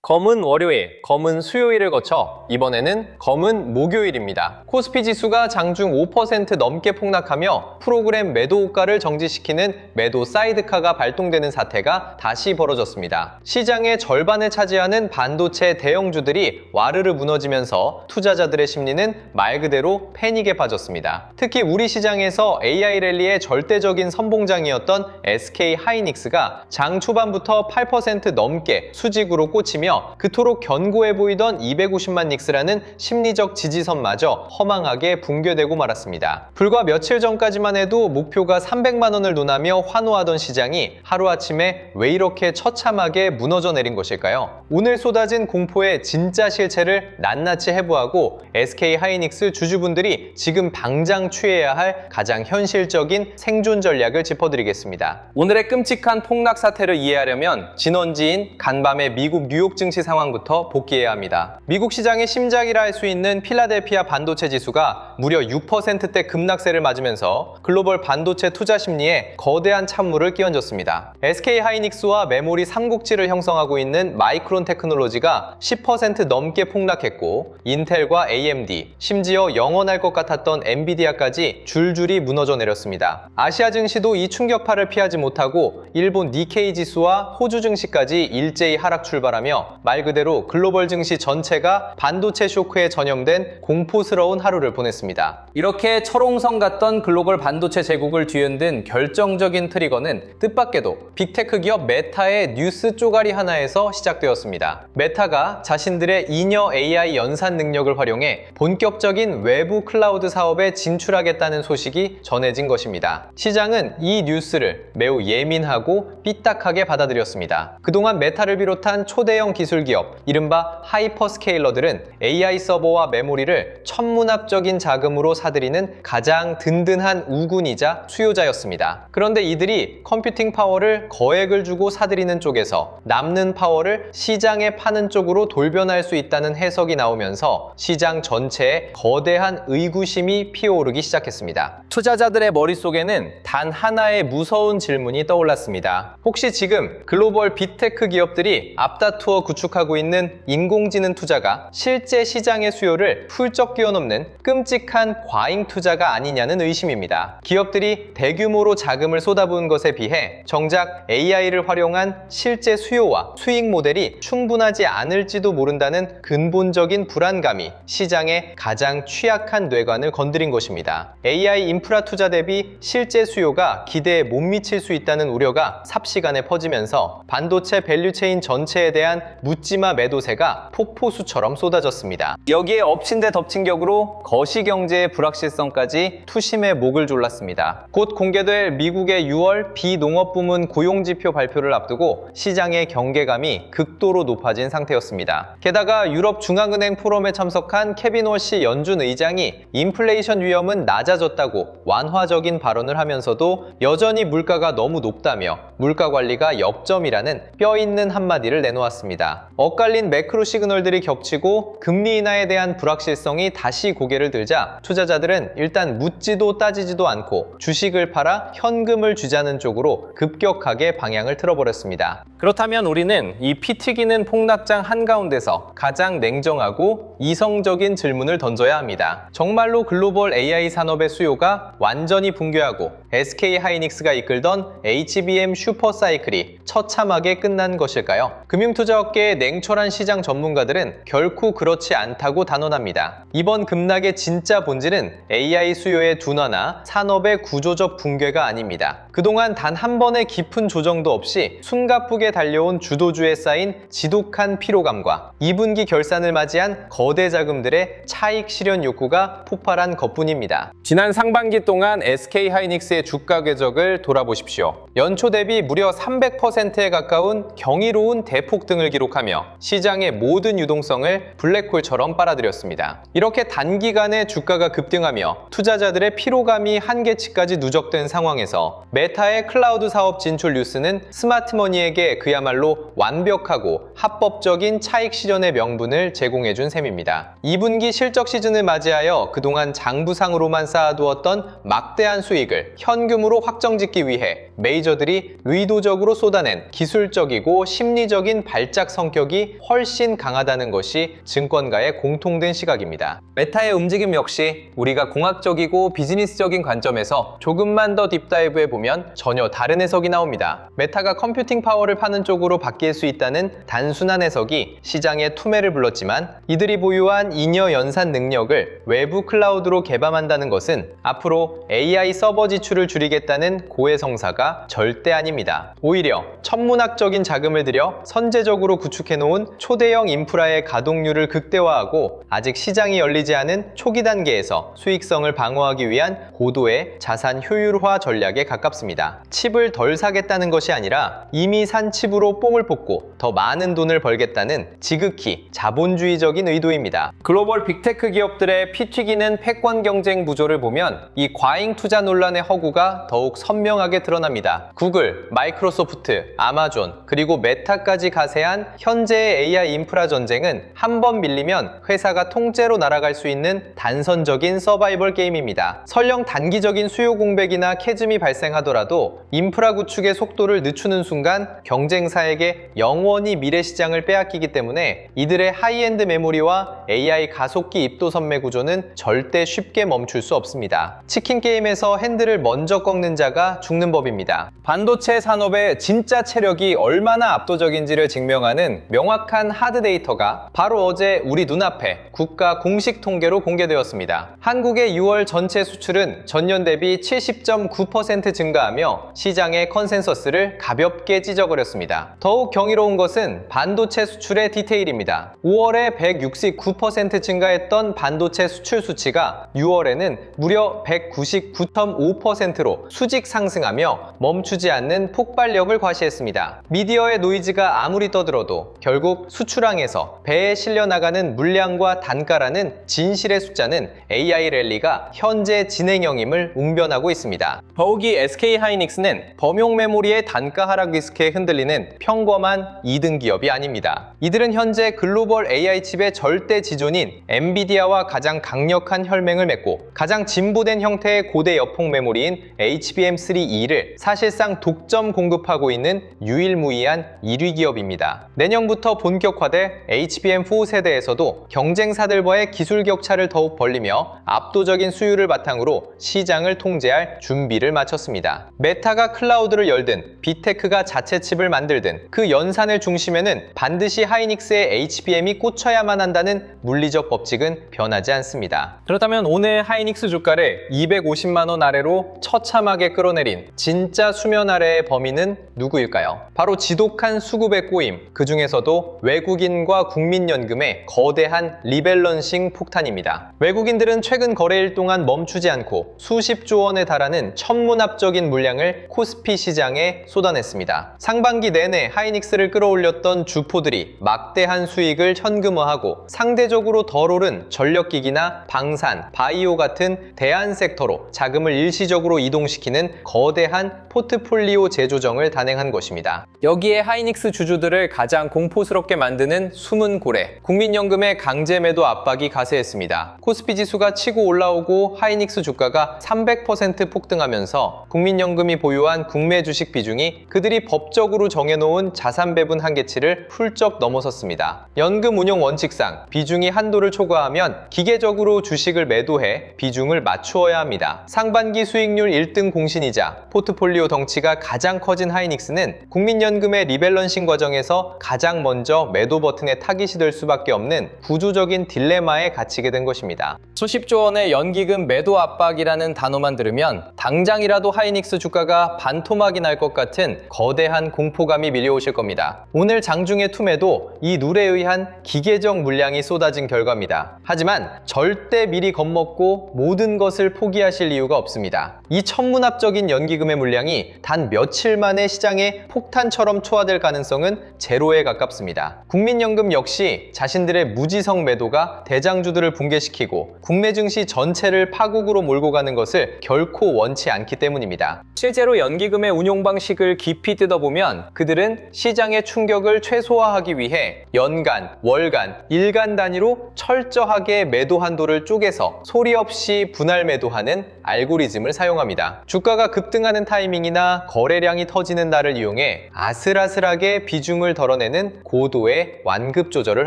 검은 월요일, 검은 수요일을 거쳐 이번에는 검은 목요일입니다. 코스피 지수가 장중 5% 넘게 폭락하며 프로그램 매도 호가를 정지시키는 매도 사이드카가 발동되는 사태가 다시 벌어졌습니다. 시장의 절반을 차지하는 반도체 대형주들이 와르르 무너지면서 투자자들의 심리는 말 그대로 패닉에 빠졌습니다. 특히 우리 시장에서 AI 랠리의 절대적인 선봉장이었던 SK 하이닉스가 장 초반부터 8% 넘게 수직으로 꽂히며 그토록 견고해 보이던 250만 닉스라는 심리적 지지선마저 허망하게 붕괴되고 말았습니다. 불과 며칠 전까지만 해도 목표가 300만 원을 논하며 환호하던 시장이 하루아침에 왜 이렇게 처참하게 무너져 내린 것일까요? 오늘 쏟아진 공포의 진짜 실체를 낱낱이 해부하고 SK 하이닉스 주주분들이 지금 당장 취해야 할 가장 현실적인 생존 전략을 짚어드리겠습니다. 오늘의 끔찍한 폭락 사태를 이해하려면 진원지인 간밤의 미국 뉴욕 증시 상황부터 복귀해야 합니다. 미국 시장의 심장이라 할 수 있는 필라델피아 반도체 지수가 무려 6%대 급락세를 맞으면서 글로벌 반도체 투자 심리에 거대한 찬물을 끼얹었습니다. SK 하이닉스와 메모리 삼국지를 형성하고 있는 마이크론 테크놀로지가 10% 넘게 폭락했고 인텔과 AMD, 심지어 영원할 것 같았던 엔비디아까지 줄줄이 무너져 내렸습니다. 아시아 증시도 이 충격파를 피하지 못하고 일본 니케이 지수와 호주 증시까지 일제히 하락 출발하며 말 그대로 글로벌 증시 전체가 반도체 쇼크에 전염된 공포스러운 하루를 보냈습니다. 이렇게 철옹성 같던 글로벌 반도체 제국을 뒤흔든 결정적인 트리거는 뜻밖에도 빅테크 기업 메타의 뉴스 쪼가리 하나에서 시작되었습니다. 메타가 자신들의 이녀 AI 연산 능력을 활용해 본격적인 외부 클라우드 사업에 진출하겠다는 소식이 전해진 것입니다. 시장은 이 뉴스를 매우 예민하고 삐딱하게 받아들였습니다. 그동안 메타를 비롯한 초대형 기술 기업, 이른바 하이퍼스케일러들은 AI 서버와 메모리를 천문학적인 자금으로 사들이는 가장 든든한 우군이자 수요자였습니다. 그런데 이들이 컴퓨팅 파워를 거액을 주고 사들이는 쪽에서 남는 파워를 시장에 파는 쪽으로 돌변할 수 있다는 해석이 나오면서 시장 전체에 거대한 의구심이 피어오르기 시작했습니다. 투자자들의 머릿속에는 단 하나의 무서운 질문이 떠올랐습니다. 혹시 지금 글로벌 빅테크 기업들이 앞다투어 구축하고 있는 인공지능 투자가 실제 시장의 수요를 훌쩍 뛰어넘는 끔찍한 과잉 투자가 아니냐는 의심입니다. 기업들이 대규모로 자금을 쏟아부은 것에 비해 정작 AI를 활용한 실제 수요와 수익 모델이 충분하지 않을지도 모른다는 근본적인 불안감이 시장의 가장 취약한 뇌관을 건드린 것입니다. AI 인프라 투자 대비 실제 수요가 기대에 못 미칠 수 있다는 우려가 삽시간에 퍼지면서 반도체 밸류체인 전체에 대한 묻지마 매도세가 폭포수처럼 쏟아졌습니다. 여기에 엎친 데 덮친 격으로 거시경제의 불확실성까지 투심의 목을 졸랐습니다. 곧 공개될 미국의 6월 비농업 부문 고용지표 발표를 앞두고 시장의 경계감이 극도로 높아진 상태였습니다. 게다가 유럽 중앙은행 포럼에 참석한 케빈 월시 연준 의장이 인플레이션 위험은 낮아졌다고 완화적인 발언을 하면서도 여전히 물가가 너무 높다며 물가 관리가 역점이라는 뼈있는 한마디를 내놓았습니다. 엇갈린 매크로 시그널들이 겹치고 금리 인하에 대한 불확실성이 다시 고개를 들자 투자자들은 일단 묻지도 따지지도 않고 주식을 팔아 현금을 주자는 쪽으로 급격하게 방향을 틀어버렸습니다. 그렇다면 우리는 이 피 튀기는 폭락장 한가운데서 가장 냉정하고 이성적인 질문을 던져야 합니다. 정말로 글로벌 AI 산업의 수요가 완전히 붕괴하고 SK 하이닉스가 이끌던 HBM 슈퍼사이클이 처참하게 끝난 것일까요? 금융투자업계의 냉철한 시장 전문가들은 결코 그렇지 않다고 단언합니다. 이번 급락의 진짜 본질은 AI 수요의 둔화나 산업의 구조적 붕괴가 아닙니다. 그동안 단 한 번의 깊은 조정도 없이 숨가쁘게 달려온 주도주에 쌓인 지독한 피로감과 2분기 결산을 맞이한 거대 자금들의 차익 실현 욕구가 폭발한 것뿐입니다. 지난 상반기 동안 SK 하이닉스의 주가 궤적을 돌아보십시오. 연초 대비 무려 300%에 가까운 경이로운 대폭등을 기록하며 시장의 모든 유동성을 블랙홀처럼 빨아들였습니다. 이렇게 단기간에 주가가 급등하며 투자자들의 피로감이 한계치까지 누적된 상황에서 메타의 클라우드 사업 진출 뉴스는 스마트머니에게 그야말로 완벽하고 합법적인 차익 실현의 명분을 제공해준 셈입니다. 2분기 실적 시즌을 맞이하여 그동안 장부상으로만 쌓아두었던 막대한 수익을 현금으로 확정짓기 위해 메이저들이 의도적으로 쏟아낸 기술적이고 심리적인 발작 성격이 훨씬 강하다는 것이 증권가의 공통된 시각입니다. 메타의 움직임 역시 우리가 공학적이고 비즈니스적인 관점에서 조금만 더 딥다이브해 보면 전혀 다른 해석이 나옵니다. 메타가 컴퓨팅 파워를 파는 쪽으로 바뀔 수 있다는 단순한 해석이 시장의 투매를 불렀지만 이들이 보유한 잉여 연산 능력을 외부 클라우드로 개방한다는 것은 앞으로 AI 서버 지출을 줄이겠다는 고해성사가 절대 아닙니다. 오히려 천문학적인 자금을 들여 선제적으로 구축해놓은 초대형 인프라의 가동률을 극대화하고 아직 시장이 열리지 않은 초기 단계에서 수익성을 방어하기 위한 고도의 자산 효율화 전략에 가깝습니다. 칩을 덜 사겠다는 것이 아니라 이미 산 칩으로 뽕을 뽑고 더 많은 돈을 벌겠다는 지극히 자본주의적인 의도입니다. 글로벌 빅테크 기업들의 피 튀기는 패권 경쟁 구조를 보면 이 과잉 투자 논란의 허구가 더욱 선명하게 드러납니다. 구글, 마이크로소프트, 아마존, 그리고 메타까지 가세한 현재의 AI 인프라 전쟁은 한 번 밀리면 회사가 통째로 날아갈 수 있는 단선적인 서바이벌 게임입니다. 설령 단기적인 수요 공백이나 캐즘이 발생하더라도 인프라 구축의 속도를 늦추는 순간 경쟁사에게 영원히 미래 시장을 빼앗기기 때문에 이들의 하이엔드 메모리와 AI 가속기 입도 선매 구조는 절대 쉽게 멈출 수 없습니다. 치킨 게임에서 핸들을 먼저 꺾는 자가 죽는 법입니다. 반도체 산업의 진짜 체력이 얼마나 압도적인지를 증명하는 명확한 하드 데이터가 바로 어제 우리 눈앞에 국가 공식 통계로 공개되었습니다. 한국의 6월 전체 수출은 전년 대비 70.9% 증가하며 시장의 컨센서스를 가볍게 찢어버렸습니다. 더욱 경이로운 것은 반도체 수출의 디테일입니다. 5월에 169% 증가했던 반도체 수출 수치가 6월에는 무려 199.5%로 수직 상승하며 멈추지 않는 폭발력을 과시했습니다. 미디어의 노이즈가 아무리 떠들어도 결국 수출항에서 배에 실려나가는 물량과 단가라는 진실의 숫자는 AI 랠리가 현재 진행형임을 웅변하고 있습니다. 더욱이 SK하이닉스는 범용 메모리의 단가 하락 리스크에 흔들리는 평범한 2등 기업이 아닙니다. 이들은 현재 글로벌 AI 칩의 절대 지존인 엔비디아와 가장 강력한 혈맹을 맺고 가장 진보된 형태의 고대 여폭 메모리인 HBM3E를 사실상 독점 공급하고 있는 유일무이한 1위 기업입니다. 내년부터 본격화될 HBM4 세대에서도 경쟁사들과의 기술 격차를 더욱 벌리며 압도적인 수율을 바탕으로 시장을 통제할 준비를 마쳤습니다. 메타가 클라우드를 열든 빅테크가 자체 칩을 만들든 그 연산의 중심에는 반드시 하이닉스의 HBM이 꽂혀야만 한다는 물리적 법칙은 변하지 않습니다. 그렇다면 오늘 하이닉스 주가를 250만원 아래로 처참하게 끌어내린 진짜 수면 아래의 범인은 누구일까요? 바로 지독한 수급에 꼬임, 그 중에서도 외국인과 국민연금의 거대한 리밸런싱 폭탄입니다. 외국인들은 최근 거래일 동안 멈추지 않고 수십조 원에 달하는 천문학적인 물량을 코스피 시장에 쏟아냈습니다. 상반기 내내 하이닉스를 끌어올렸던 주포들이 막대한 수익을 현금화하고 상대적으로 덜 오른 전력기기나 방산, 바이오 같은 대안 섹터로 자금을 일시적으로 이동시키는 거대한 포트폴리오 재조정을 단행한 것입니다. 여기에 하이닉스 주주들을 가장 공포스럽게 만드는 숨은 고래, 국민연금의 강제 매도 압박이 가세했습니다. 코스피 지수가 치고 올라오고 하이닉스 주가가 300% 폭등하면서 국민연금이 보유한 국내 주식 비중이 그들이 법적으로 정해놓은 자산 배분 한계치를 훌쩍 넘어섰습니다. 연금 운용 원칙상 비중이 한도를 초과하면 기계적으로 주식을 매도해 비중을 맞추어야 합니다. 상반기 수익률 1등 공신이자 포트폴리오 덩치가 가장 커진 하이닉스는 국민연금의 리밸런싱 과정에서 가장 먼저 매도 버튼에 타깃이 될 수밖에 없는 구조적인 딜레마에 갇히게 된 것입니다. 수십조 원의 연기금 매도 압박이라는 단어만 들으면 당장이라도 하이닉스 주가가 반토막이 날 것 같은 거대한 공포감이 밀려오실 겁니다. 오늘 장중의 투매도 이 룰에 의한 기계적 물량이 쏟아진 결과입니다. 하지만 절대 미리 겁먹고 모든 것을 포기하실 이유가 없습니다. 이 천문학적인 연기금의 물량이 단 며칠 만에 시장에 폭탄처럼 투하될 가능성은 제로에 가깝습니다. 국민연금 역시 자신들의 무지성 매도가 대장주들을 붕괴시키고 국내 증시 전체를 파국으로 몰고 가는 것을 결코 원치 않기 때문입니다. 합니다. 실제로 연기금의 운용 방식을 깊이 뜯어보면 그들은 시장의 충격을 최소화하기 위해 연간, 월간, 일간 단위로 철저하게 매도 한도를 쪼개서 소리 없이 분할 매도하는 알고리즘을 사용합니다. 주가가 급등하는 타이밍이나 거래량이 터지는 날을 이용해 아슬아슬하게 비중을 덜어내는 고도의 완급 조절을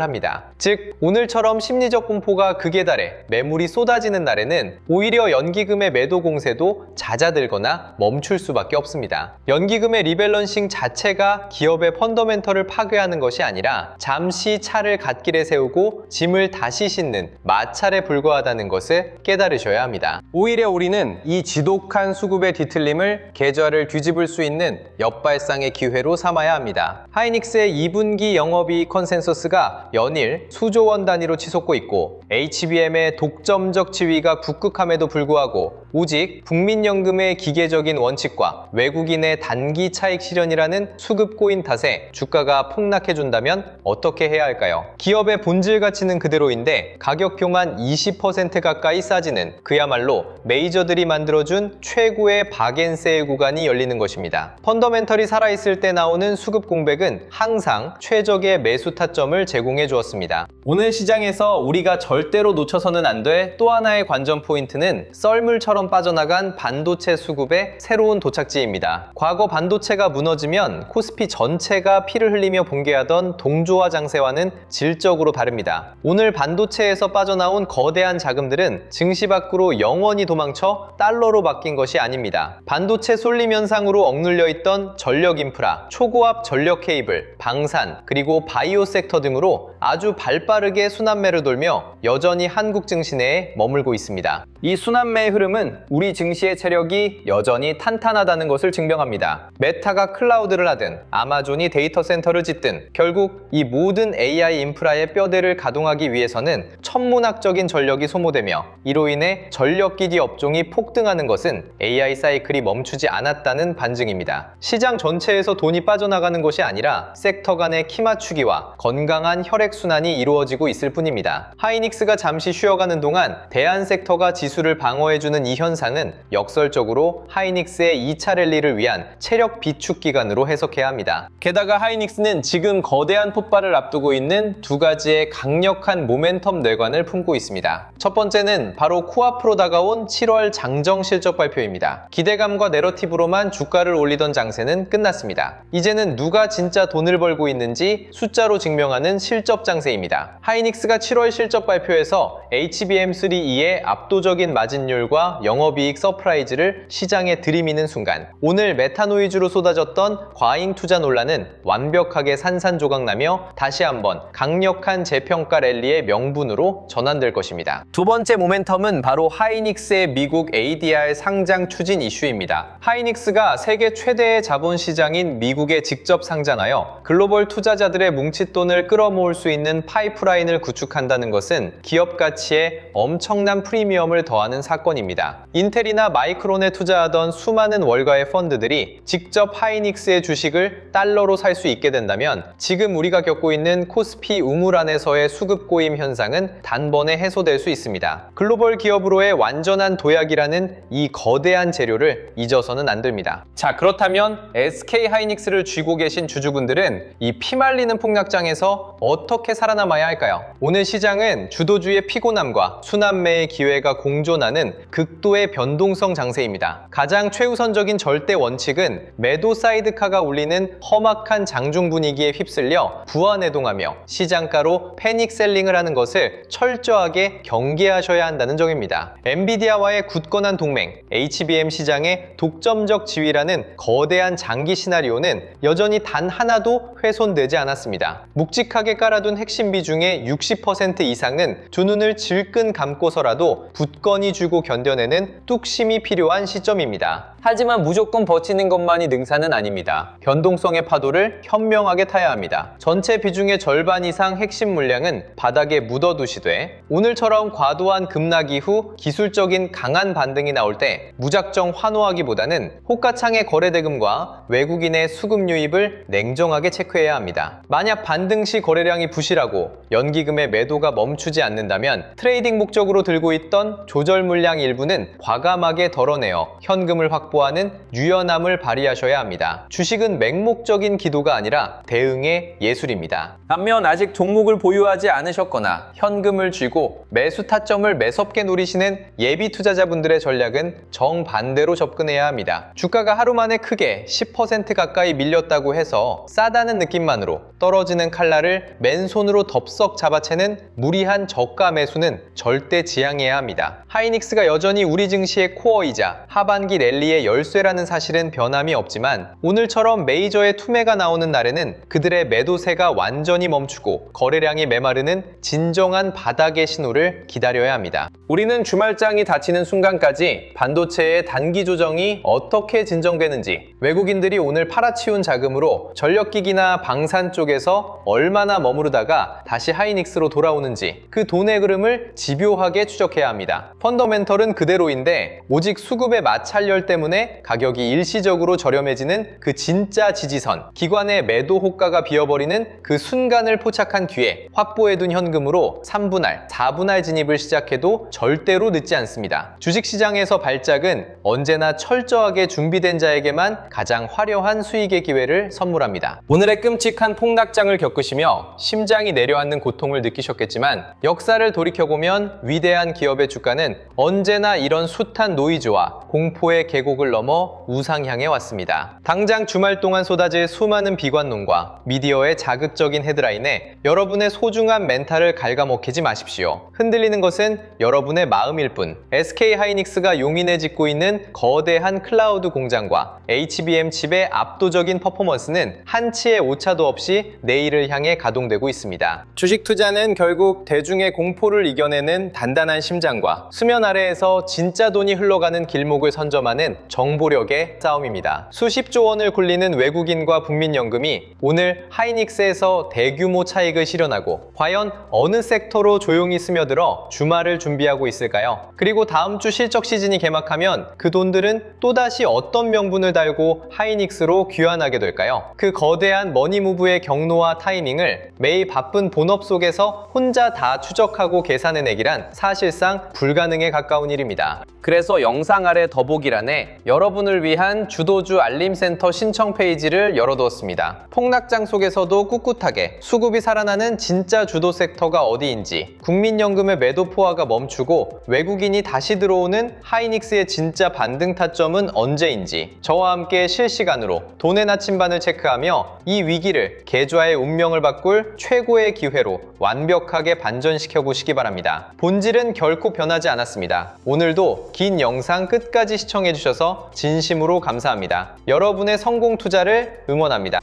합니다. 즉, 오늘처럼 심리적 공포가 극에 달해 매물이 쏟아지는 날에는 오히려 연기금의 매도 공세도 잦아들거나 멈출 수밖에 없습니다. 연기금의 리밸런싱 자체가 기업의 펀더멘털을 파괴하는 것이 아니라 잠시 차를 갓길에 세우고 짐을 다시 싣는 마찰에 불과하다는 것을 깨달으셔야 합니다. 오히려 우리는 이 지독한 수급의 뒤틀림을 계좌를 뒤집을 수 있는 역발상의 기회로 삼아야 합니다. 하이닉스의 2분기 영업이익 컨센서스가 연일 수조 원 단위로 치솟고 있고 HBM의 독점적 지위가 굳극함에도 불구하고 오직 국민연금의 기계적인 원칙과 외국인의 단기 차익 실현이라는 수급 꼬인 탓에 주가가 폭락해준다면 어떻게 해야 할까요? 기업의 본질 가치는 그대로인데 가격표만 20% 가까이 싸지는 그야말로 메이저들이 만들어준 최고의 박앤세일 구간이 열리는 것입니다. 펀더멘털이 살아있을 때 나오는 수급 공백은 항상 최적의 매수 타점을 제공해 주었습니다. 오늘 시장에서 우리가 절대로 놓쳐서는 안 될 또 하나의 관전 포인트는 썰물처럼 빠져나간 반도체 수급의 새로운 도착지입니다. 과거 반도체가 무너지면 코스피 전체가 피를 흘리며 붕괴하던 동조화 장세와는 질적으로 다릅니다. 오늘 반도체에서 빠져나온 거대한 자금들은 증시 밖으로 영원히 도망쳐 달러로 바뀐 것이 아닙니다. 반도체 쏠림 현상으로 억눌려 있던 전력 인프라, 초고압 전력 케이블, 방산, 그리고 바이오 섹터 등으로 아주 발빠르게 순환매를 돌며 여전히 한국 증시 내에 머물고 있습니다. 이 순환매의 흐름은 우리 증시의 체력이 여전히 탄탄하다는 것을 증명합니다. 메타가 클라우드를 하든 아마존이 데이터 센터를 짓든 결국 이 모든 AI 인프라의 뼈대를 가동하기 위해서는 천문학적인 전력이 소모되며 이로 인해 전력기기 업종이 폭등하는 것은 AI 사이클이 멈추지 않았다는 반증입니다. 시장 전체에서 돈이 빠져나가는 것이 아니라 섹터 간의 키 맞추기와 건강한 혈액순환이 이루어지고 있을 뿐입니다. 하이닉스가 잠시 쉬어가는 동안 대한 섹터가 지수를 방어해주는 이 현상은 역설적으로 하이닉스의 2차 랠리를 위한 체력 비축 기간으로 해석해야 합니다. 게다가 하이닉스는 지금 거대한 폭발을 앞두고 있는 두 가지의 강력한 모멘텀 뇌관을 품고 있습니다. 첫 번째는 바로 코앞으로 다가온 7월 장정 실적 발표입니다. 기대감과 내러티브로만 주가를 올리던 장세는 끝났습니다. 이제는 누가 진짜 돈을 벌고 있는지 숫자로 증명하는 실적 장세입니다. 하이닉스가 7월 실적 발표에서 HBM3E의 압도적인 마진율과 영업이익 서프라이즈를 시장에 들이미는 순간 오늘 메타노이즈로 쏟아졌던 과잉 투자 논란은 완벽하게 산산조각나며 다시 한번 강력한 재평가 랠리의 명분으로 전환될 것입니다. 두 번째 모멘텀은 바로 하이닉스의 미국 ADR 상장 추진 이슈입니다. 하이닉스가 세계 최대의 자본시장인 미국에 직접 상장하여 글로벌 투자자들의 뭉칫돈을 끌어모을 수 있는 파이프라인을 구축한다는 것은 기업 가치에 엄청난 프리미엄을 더하는 사건입니다. 인텔이나 마이크론에 투자하던 수많은 월가의 펀드들이 직접 하이닉스의 주식을 달러로 살 수 있게 된다면 지금 우리가 겪고 있는 코스피 우물 안에서의 수급 고임 현상은 단번에 해소될 수 있습니다. 글로벌 기업으로의 완전한 도약이라는 이 거대한 재료를 잊어서는 안 됩니다. 자, 그렇다면 SK 하이닉스를 쥐고 계신 주주분들은 이 피말리는 폭락장에서 어떻게 살아남아야 할까요? 오늘 시장은 주도주의 피곤함과 순환매의 기회가 공존하는 극도의 변동성 장세입니다. 가장 최우선적인 절대 원칙은 매도 사이드카가 울리는 험악한 장중 분위기에 휩쓸려 부안해동하며 시장가로 패닉셀링을 하는 것을 철저하게 경계하셔야 한다는 점입니다. 엔비디아와의 굳건한 동맹, HBM 시장의 독점적 지위라는 거대한 장기 시나리오는 여전히 단 하나도 훼손되지 않았습니다. 묵직하게 깔아둔 핵심 비중의 60% 이상은 두 눈을 질끈 감고서라도 굳건히 쥐고 견뎌내는 뚝심이 필요한 시점입니다. 하지만 무조건 버티는 것만이 능사는 아닙니다. 변동성의 파도를 현명하게 타야 합니다. 전체 비중의 절반 이상 핵심 물량은 바닥에 묻어두시되 오늘처럼 과도한 급락 이후 기술적인 강한 반등이 나올 때 무작정 환호하기보다는 호가창의 거래대금과 외국인의 수급 유입을 냉정하게 체크해야 합니다. 만약 반등 시 거래량이 부실하고 연기금의 매도가 멈추지 않는다면 트레이딩 목적으로 들고 있던 조절 물량 일부는 과감하게 덜어내어 현금을 확보하고 확보하는 유연함을 발휘하셔야 합니다. 주식은 맹목적인 기도가 아니라 대응의 예술입니다. 반면 아직 종목을 보유하지 않으셨거나 현금을 쥐고 매수 타점을 매섭게 노리시는 예비 투자자분들의 전략은 정반대로 접근해야 합니다. 주가가 하루 만에 크게 10% 가까이 밀렸다고 해서 싸다는 느낌만으로 떨어지는 칼날을 맨손으로 덥석 잡아채는 무리한 저가 매수는 절대 지양해야 합니다. 하이닉스가 여전히 우리 증시의 코어이자 하반기 랠리의 열쇠라는 사실은 변함이 없지만 오늘처럼 메이저의 투매가 나오는 날에는 그들의 매도세가 완전히 멈추고 거래량이 메마르는 진정한 바닥의 신호를 기다려야 합니다. 우리는 주말장이 닫히는 순간까지 반도체의 단기 조정이 어떻게 진정되는지, 외국인들이 오늘 팔아치운 자금으로 전력기기나 방산 쪽에서 얼마나 머무르다가 다시 하이닉스로 돌아오는지 그 돈의 흐름을 집요하게 추적해야 합니다. 펀더멘털은 그대로인데 오직 수급의 마찰열 때문에 가격이 일시적으로 저렴해지는 그 진짜 지지선, 기관의 매도 호가가 비어버리는 그 순간을 포착한 뒤에 확보해둔 현금으로 3분할, 4분할 진입을 시작해도 절대로 늦지 않습니다. 주식시장에서 발작은 언제나 철저하게 준비된 자에게만 가장 화려한 수익의 기회를 선물합니다. 오늘의 끔찍한 폭락장을 겪으시며 심장이 내려앉는 고통을 느끼셨겠지만 역사를 돌이켜보면 위대한 기업의 주가는 언제나 이런 숱한 노이즈와 공포의 계곡을 넘어 우상향해 왔습니다. 당장 주말 동안 쏟아질 수많은 비관론과 미디어의 자극적인 헤드라인에 여러분의 소중한 멘탈을 갉아먹히지 마십시오. 흔들리는 것은 여러분의 마음일 뿐. SK 하이닉스가 용인에 짓고 있는 거대한 클라우드 공장과 HBM 칩의 압도적인 퍼포먼스는 한치의 오차도 없이 내일을 향해 가동되고 있습니다. 주식 투자는 결국 대중의 공포를 이겨내는 단단한 심장과 수면 아래에서 진짜 돈이 흘러가는 길목을 선점하는 정보력의 싸움입니다. 수십조 원을 굴리는 외국인과 국민연금이 오늘 하이닉스에서 대규모 차익을 실현하고 과연 어느 섹터로 조용히 스며들어 주말을 준비하고 있을까요? 그리고 다음 주 실적 시즌이 개막하면 그 돈들은 또다시 어떤 명분을 달고 하이닉스로 귀환하게 될까요? 그 거대한 머니무브의 경로와 타이밍을 매일 바쁜 본업 속에서 혼자 다 추적하고 계산해내기란 사실상 불가능에 가까운 일입니다. 그래서 영상 아래 더보기란에 여러분을 위한 주도주 알림센터 신청 페이지를 열어두었습니다. 폭락장 속에서도 꿋꿋하게 수급이 살아나는 진짜 주도 섹터가 어디인지, 국민연금의 매도 포화가 멈추고 외국인이 다시 들어오는 하이닉스의 진짜 반등 타점은 언제인지 저와 함께 실시간으로 돈의 나침반을 체크하며 이 위기를 계좌의 운명을 바꿀 최고의 기회로 완벽하게 반전시켜 보시기 바랍니다. 본질은 결코 변하지 않았습니다. 오늘도 긴 영상 끝까지 시청해주셔서 진심으로 감사합니다. 여러분의 성공 투자를 응원합니다.